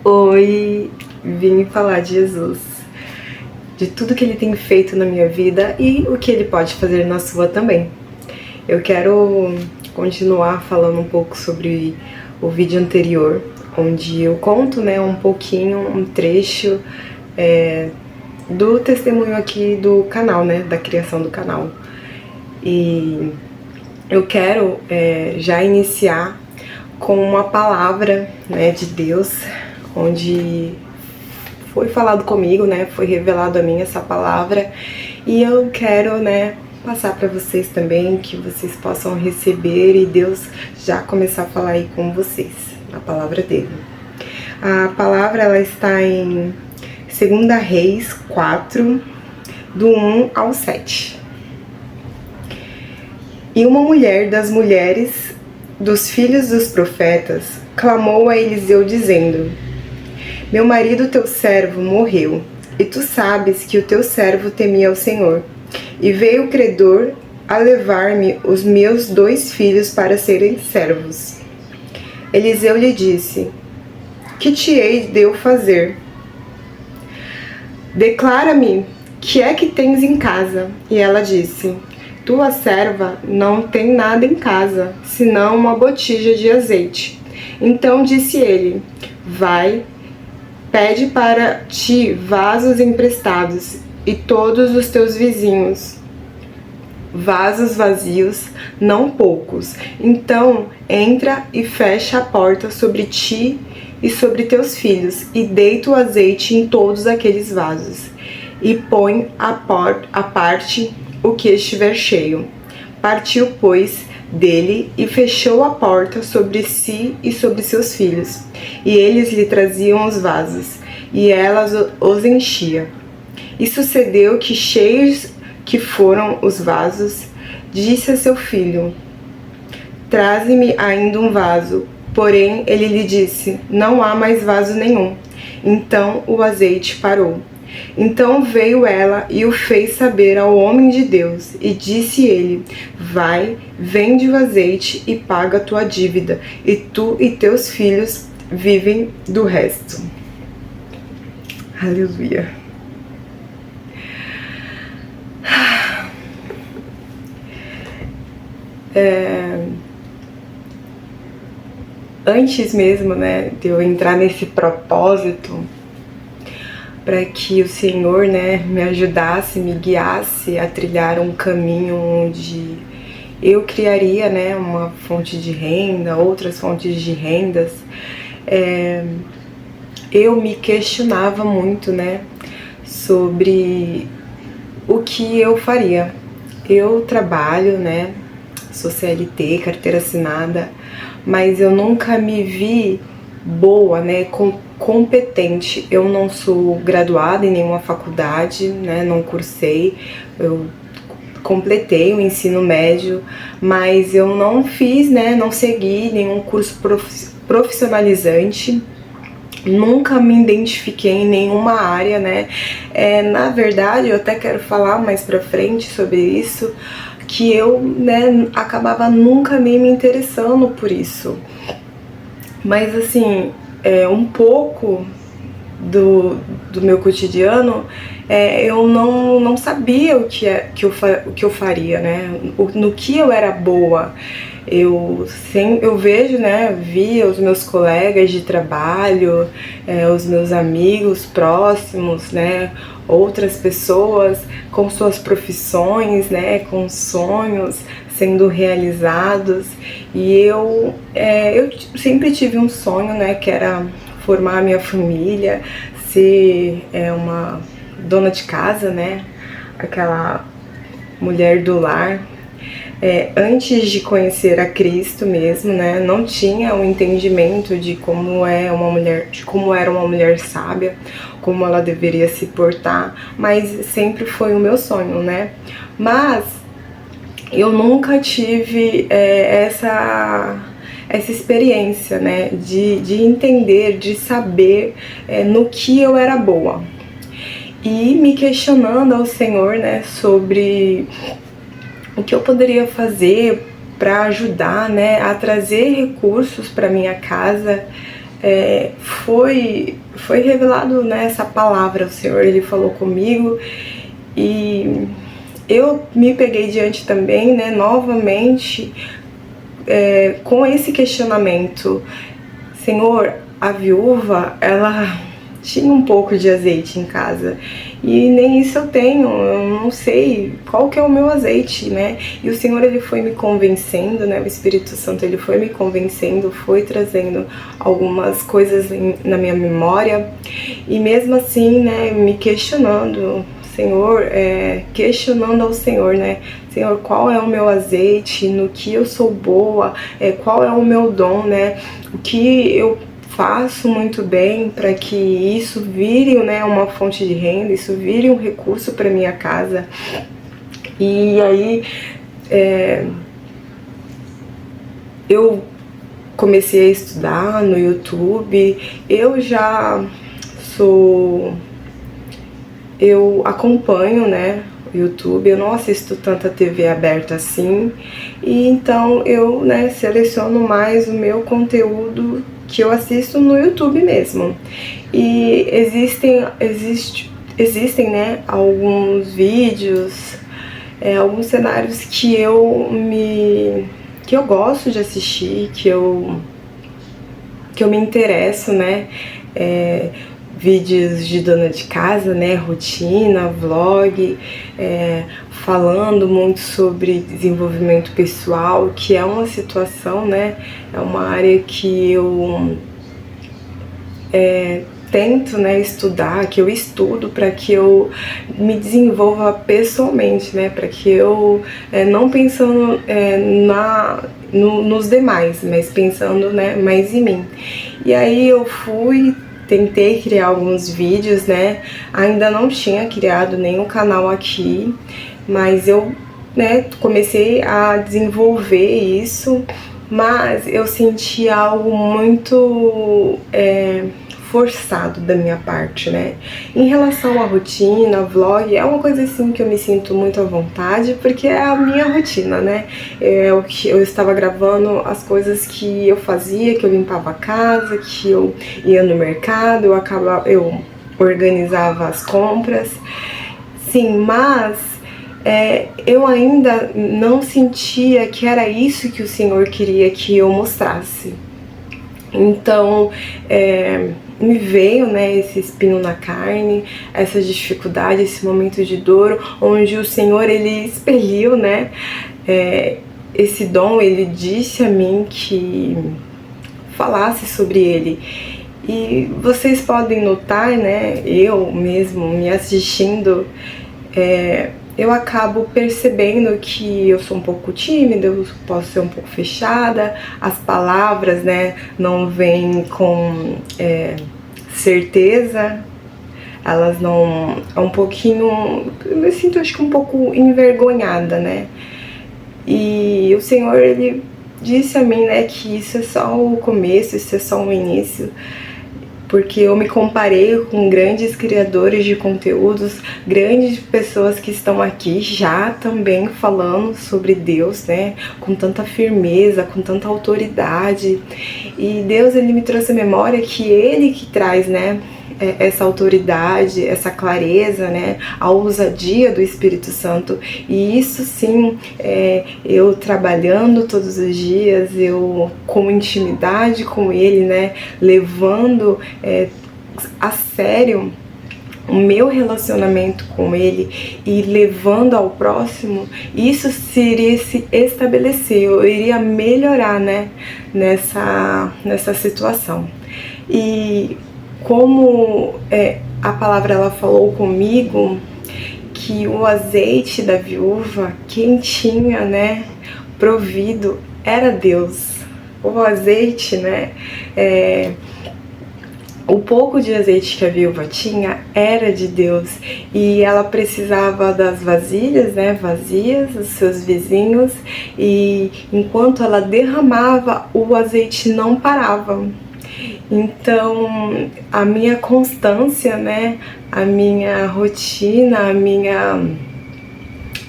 Oi, vim falar de Jesus, de tudo que ele tem feito na minha vida e o que ele pode fazer na sua também. Eu quero continuar falando um pouco sobre o vídeo anterior, onde eu conto, né, um pouquinho, um trecho do testemunho aqui do canal, né, da criação do canal. E eu quero já iniciar com uma palavra, né, de Deus, onde foi falado comigo, né, foi revelado a mim essa palavra, e eu quero, né, passar para vocês também, que vocês possam receber e Deus já começar a falar aí com vocês, a palavra dele. A palavra, ela está em 2 Reis 4, do 1 ao 7. E uma mulher das mulheres dos filhos dos profetas clamou a Eliseu dizendo: meu marido, teu servo, morreu, e tu sabes que o teu servo temia ao Senhor. E veio o credor a levar-me os meus 2 filhos para serem servos. Eliseu lhe disse: que te hei de eu fazer? Declara-me, que é que tens em casa? E ela disse: tua serva não tem nada em casa, senão uma botija de azeite. Então disse ele: vai, pede para ti vasos emprestados, e todos os teus vizinhos vasos vazios, não poucos. Então entra e fecha a porta sobre ti e sobre teus filhos, e deita o azeite em todos aqueles vasos, e põe à parte o que estiver cheio. Partiu, pois, dele e fechou a porta sobre si e sobre seus filhos, e eles lhe traziam os vasos, e ela os enchia. E sucedeu que, cheios que foram os vasos, disse a seu filho: traze-me ainda um vaso. Porém ele lhe disse: não há mais vaso nenhum. Então o azeite parou. Então veio ela e o fez saber ao homem de Deus, e disse ele: vai, vende o azeite e paga a tua dívida, e tu e teus filhos vivem do resto. Aleluia. Antes mesmo, né, de eu entrar nesse propósito, para que o Senhor, né, me ajudasse, me guiasse a trilhar um caminho onde eu criaria, né, uma fonte de renda, outras fontes de rendas, eu me questionava muito, né, sobre o que eu faria. Eu trabalho, né, sou CLT, carteira assinada, mas eu nunca me vi boa, né, competente. Eu não sou graduada em nenhuma faculdade, né, não cursei, eu completei o ensino médio, mas eu não fiz, né, não segui nenhum curso profissionalizante. Nunca me identifiquei em nenhuma área, né? Na verdade, eu até quero falar mais pra frente sobre isso, que eu, né, acabava nunca nem me interessando por isso. Mas assim, um pouco do meu cotidiano, eu não sabia o que eu faria, né? No que eu era boa. Eu vejo, né, via os meus colegas de trabalho, os meus amigos próximos, né, outras pessoas com suas profissões, né, com sonhos sendo realizados, e eu sempre tive um sonho, né, que era formar a minha família, ser uma dona de casa, né, aquela mulher do lar. Antes de conhecer a Cristo mesmo, né, não tinha o entendimento de como era uma mulher sábia, como ela deveria se portar, mas sempre foi o meu sonho, né? Mas eu nunca tive essa experiência, né, de entender, de saber no que eu era boa. E me questionando ao Senhor, né, sobre o que eu poderia fazer para ajudar, né, a trazer recursos para minha casa, foi revelado, né, essa palavra. O Senhor, ele falou comigo e eu me peguei diante também, né, novamente, com esse questionamento. Senhor, a viúva, ela tinha um pouco de azeite em casa e nem isso eu tenho, eu não sei qual que é o meu azeite, né? E o Senhor, ele foi me convencendo, né? O Espírito Santo, ele foi me convencendo, foi trazendo algumas coisas na minha memória e mesmo assim, né, me questionando, Senhor, questionando ao Senhor, né? Senhor, qual é o meu azeite, no que eu sou boa, qual é o meu dom, né? O que eu faço muito bem para que isso vire, né, uma fonte de renda, isso vire um recurso para minha casa. E aí eu comecei a estudar no YouTube. Eu acompanho, né, o YouTube, eu não assisto tanta TV aberta assim, e então eu, né, seleciono mais o meu conteúdo que eu assisto no YouTube mesmo. E existem, né, alguns vídeos, alguns cenários que eu gosto de assistir, que eu me interesso, né? Vídeos de dona de casa, né, rotina, vlog, falando muito sobre desenvolvimento pessoal, que é uma situação, né, é uma área que eu tento, né, estudar, que eu estudo para que eu me desenvolva pessoalmente, né, para que eu, não pensando nos demais, mas pensando, né, mais em mim. E aí eu tentei criar alguns vídeos, né, ainda não tinha criado nenhum canal aqui, mas eu, né, comecei a desenvolver isso, mas eu senti algo muito forçado da minha parte, né? Em relação à rotina, vlog, é uma coisa assim que eu me sinto muito à vontade, porque é a minha rotina, né? O que eu estava gravando as coisas que eu fazia, que eu limpava a casa, que eu ia no mercado, eu organizava as compras. Sim, mas eu ainda não sentia que era isso que o Senhor queria que eu mostrasse. Então, me veio, né, esse espinho na carne, essa dificuldade, esse momento de dor, onde o Senhor, ele expeliu, né, esse dom. Ele disse a mim que falasse sobre ele. E vocês podem notar, né, eu mesmo me assistindo, eu acabo percebendo que eu sou um pouco tímida, eu posso ser um pouco fechada, as palavras, né, não vêm com certeza, elas não... é um pouquinho... eu me sinto, acho que um pouco envergonhada, né? E o Senhor, ele disse a mim, né, que isso é só o começo, isso é só o início, porque eu me comparei com grandes criadores de conteúdos, grandes pessoas que estão aqui já também falando sobre Deus, né, com tanta firmeza, com tanta autoridade. E Deus, ele me trouxe a memória que Ele que traz, né, essa autoridade, essa clareza, né, a ousadia do Espírito Santo. E isso sim, eu trabalhando todos os dias, eu com intimidade com Ele, né, levando a sério o meu relacionamento com Ele e levando ao próximo, isso iria se estabelecer, eu iria melhorar, né, nessa situação. E como a palavra, ela falou comigo que o azeite da viúva, quem tinha, né, provido era Deus. O azeite, né, o pouco de azeite que a viúva tinha era de Deus, e ela precisava das vasilhas, né, vazias, dos seus vizinhos, e enquanto ela derramava, o azeite não parava. Então, a minha constância, né, a minha rotina,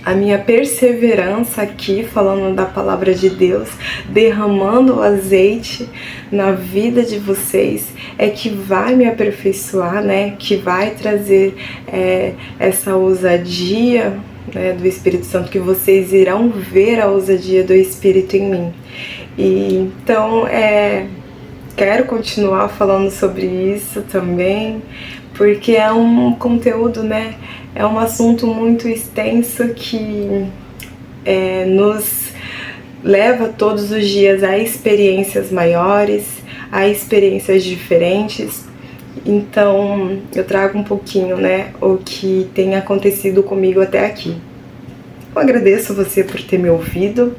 a minha perseverança aqui, falando da palavra de Deus, derramando o azeite na vida de vocês, é que vai me aperfeiçoar, né? Que vai trazer essa ousadia, né, do Espírito Santo, que vocês irão ver a ousadia do Espírito em mim. E então, quero continuar falando sobre isso também, porque é um conteúdo, né? É um assunto muito extenso que nos leva todos os dias a experiências maiores, a experiências diferentes. Então, eu trago um pouquinho, né, o que tem acontecido comigo até aqui. Eu agradeço você por ter me ouvido.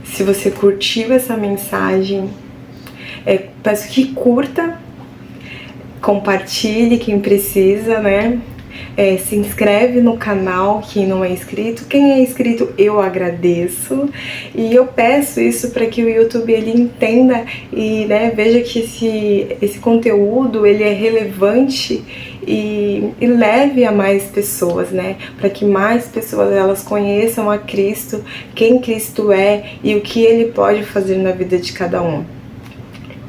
Se você curtiu essa mensagem, peço que curta, compartilhe quem precisa, né? Se inscreve no canal, quem não é inscrito. Quem é inscrito, eu agradeço. E eu peço isso para que o YouTube ele entenda e, né, veja que esse conteúdo ele é relevante e leve a mais pessoas, né? Para que mais pessoas elas conheçam a Cristo, quem Cristo é e o que Ele pode fazer na vida de cada um.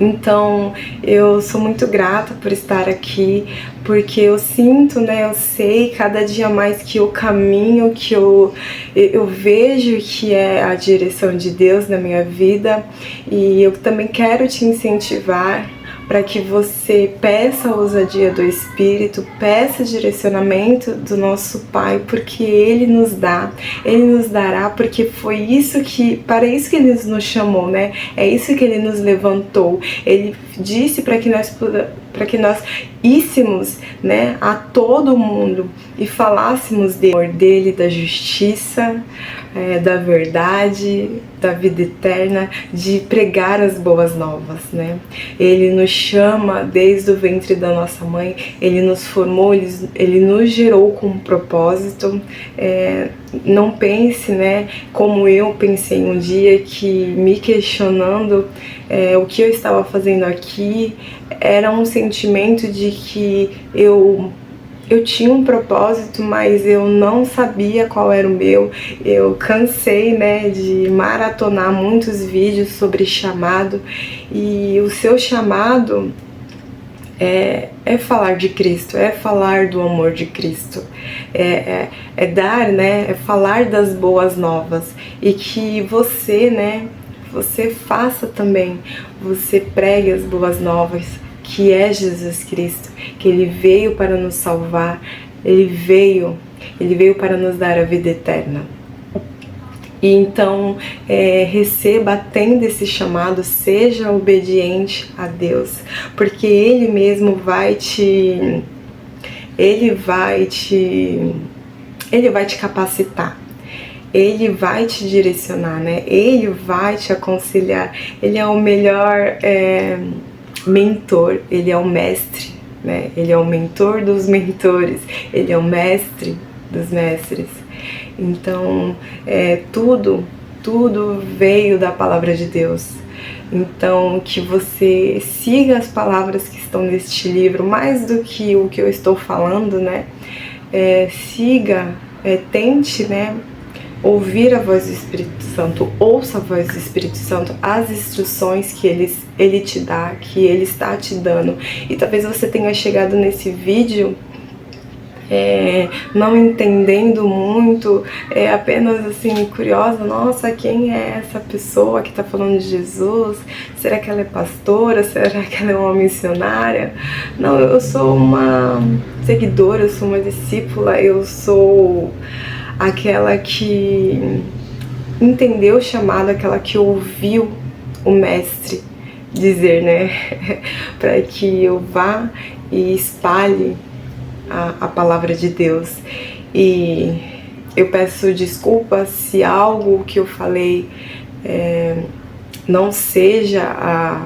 Então, eu sou muito grata por estar aqui, porque eu sinto, né, eu sei cada dia mais que o caminho que eu vejo que é a direção de Deus na minha vida, e eu também quero te incentivar para que você peça a ousadia do Espírito, peça direcionamento do nosso Pai, porque Ele nos dá, Ele nos dará, porque foi isso para isso que Ele nos chamou, né? É isso que Ele nos levantou. Ele disse para que nós íssemos, né, a todo mundo e falássemos dele, da justiça, da verdade, da vida eterna, de pregar as boas novas, né? Ele nos chama desde o ventre da nossa mãe, Ele nos formou, Ele nos gerou com um propósito. Não pense, né, como eu pensei um dia, que me questionando o que eu estava fazendo aqui, era um sentimento de que eu tinha um propósito, mas eu não sabia qual era o meu. Eu cansei, né, de maratonar muitos vídeos sobre chamado, e o seu chamado é falar de Cristo, é falar do amor de Cristo, é dar, né, é falar das boas novas, e que você, né, você faça também, você pregue as boas novas, que é Jesus Cristo, que Ele veio para nos salvar, Ele veio para nos dar a vida eterna. E então, receba, atenda esse chamado, seja obediente a Deus, porque Ele mesmo vai te capacitar. Ele vai te direcionar, né? Ele vai te aconselhar. Ele é o melhor mentor, ele é o mestre, né? Ele é o mentor dos mentores, ele é o mestre dos mestres. Então, tudo veio da palavra de Deus. Então, que você siga as palavras que estão neste livro, mais do que o que eu estou falando, né? Siga, tente, né, ouvir a voz do Espírito Santo, ouça a voz do Espírito Santo, as instruções que ele te dá, que ele está te dando. E talvez você tenha chegado nesse vídeo não entendendo muito, apenas assim, curiosa, nossa, quem é essa pessoa que está falando de Jesus? Será que ela é pastora? Será que ela é uma missionária? Não, eu sou uma seguidora, eu sou uma discípula, eu sou aquela que entendeu o chamado, aquela que ouviu o mestre dizer, né, para que eu vá e espalhe a palavra de Deus. E eu peço desculpas se algo que eu falei não seja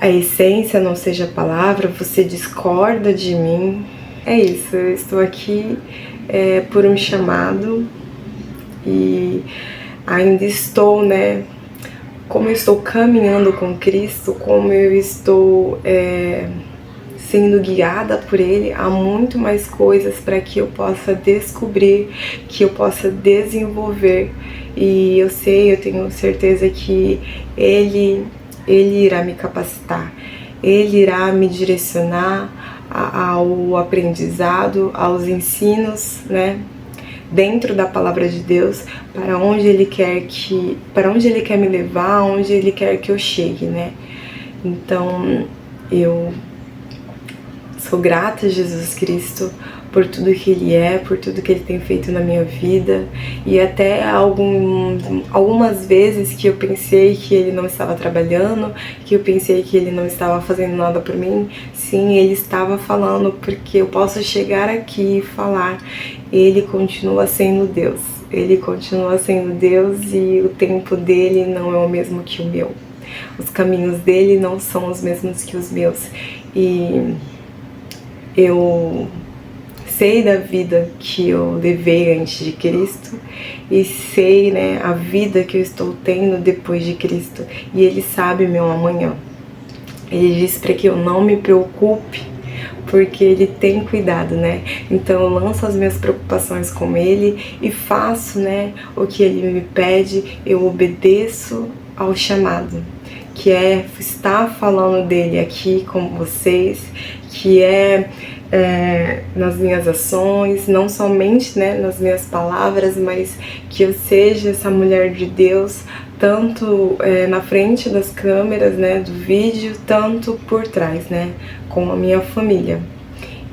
a essência, não seja a palavra, você discorda de mim. É isso, eu estou aqui por um chamado e ainda estou, né, como eu estou caminhando com Cristo, como eu estou sendo guiada por Ele, há muito mais coisas para que eu possa descobrir, que eu possa desenvolver. E eu tenho certeza que Ele irá me capacitar, Ele irá me direcionar ao aprendizado, aos ensinos, né? Dentro da palavra de Deus, para onde Ele quer me levar, onde Ele quer que eu chegue, né? Então, eu sou grata a Jesus Cristo por tudo que Ele é, por tudo que Ele tem feito na minha vida, e até algumas vezes que eu pensei que Ele não estava trabalhando, que eu pensei que Ele não estava fazendo nada por mim, sim, Ele estava falando, porque eu posso chegar aqui e falar, Ele continua sendo Deus, Ele continua sendo Deus, e o tempo dele não é o mesmo que o meu, os caminhos dele não são os mesmos que os meus, e eu sei da vida que eu levei antes de Cristo e sei, né, a vida que eu estou tendo depois de Cristo, e Ele sabe meu amanhã. Ele diz para que eu não me preocupe, porque Ele tem cuidado, né? Então eu lanço as minhas preocupações com Ele e faço, né, o que Ele me pede, eu obedeço ao chamado, que é estar falando dele aqui com vocês, que é nas minhas ações, não somente, né, nas minhas palavras, mas que eu seja essa mulher de Deus, tanto na frente das câmeras, né, do vídeo, tanto por trás, né, com a minha família.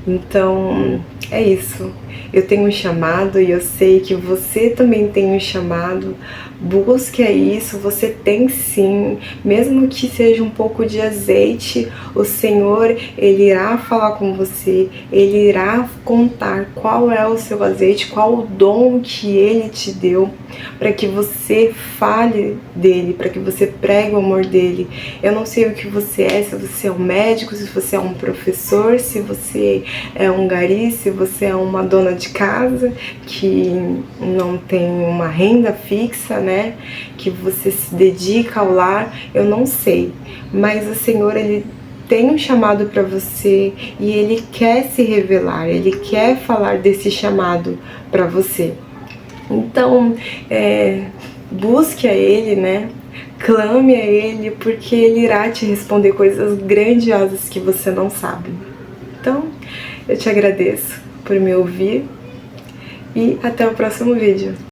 Então, é isso. Eu tenho um chamado e eu sei que você também tem um chamado. Busque isso, você tem sim, mesmo que seja um pouco de azeite, o Senhor, Ele irá falar com você, Ele irá contar qual é o seu azeite, qual o dom que Ele te deu, para que você fale dele, para que você pregue o amor dele. Eu não sei o que você é, se você é um médico, se você é um professor, se você é um gari, se você é uma dona de casa que não tem uma renda fixa, né? Que você se dedica ao lar, eu não sei, mas o Senhor, Ele tem um chamado para você e Ele quer se revelar, Ele quer falar desse chamado para você. Então, busque a Ele, né? Clame a Ele, porque Ele irá te responder coisas grandiosas que você não sabe. Então, eu te agradeço por me ouvir e até o próximo vídeo.